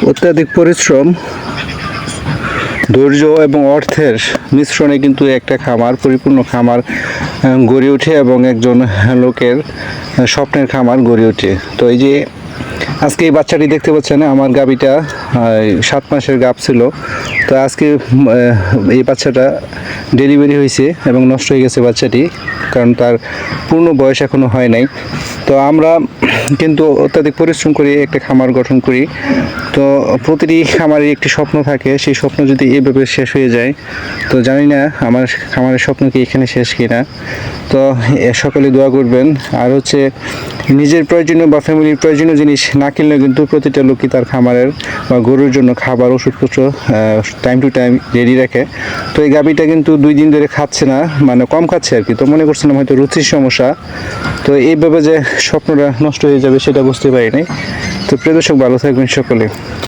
অত্যাধিক পরিশ্রম, ধৈর্য এবং অর্থের মিশ্রণে কিন্তু একটা খামার, পরিপূর্ণ খামার গড়ে ওঠে এবং একজন লোকের স্বপ্নের খামার গড়ে ওঠে। তো এই যে আজকে এই বাচ্চাটি দেখতে পাচ্ছেন, আমার গাভীটা 7 মাসের গাভ ছিল। তো আজকে এই বাচ্চাটা ডেলিভারি হয়েছে এবং নষ্ট হয়ে গেছে বাচ্চাটি, কারণ তার পূর্ণ বয়স এখনও হয় নাই। তো আমরা কিন্তু অত্যাধিক পরিশ্রম করে একটা খামার গঠন করি। তো প্রতিটি খামারের একটি স্বপ্ন থাকে, সেই স্বপ্ন যদি এভাবে শেষ হয়ে যায়, তো জানি না আমার খামারের স্বপ্ন কি এখানে শেষ কিনা। তো সকলে দোয়া করবেন। আর হচ্ছে নিজের প্রয়োজনীয় বা ফ্যামিলির প্রয়োজনীয় জিনিস না কিনলে কিন্তু প্রতিটা লোকই তার খামারের বা গরুর জন্য খাবার, ওষুধপত্র টাইম টু টাইম রেডি রাখে। তো এই গাভীটা কিন্তু 2 দিন ধরে খাচ্ছে না, মানে কম খাচ্ছে আর কি। তো মনে করছিলাম হয়তো রুচির সমস্যা। তো এইভাবে যে স্বপ্নটা নষ্ট হয়ে যাবে সেটা বুঝতে পারি নাই। তো প্রিয় দর্শক, ভালো থাকবেন সকলে।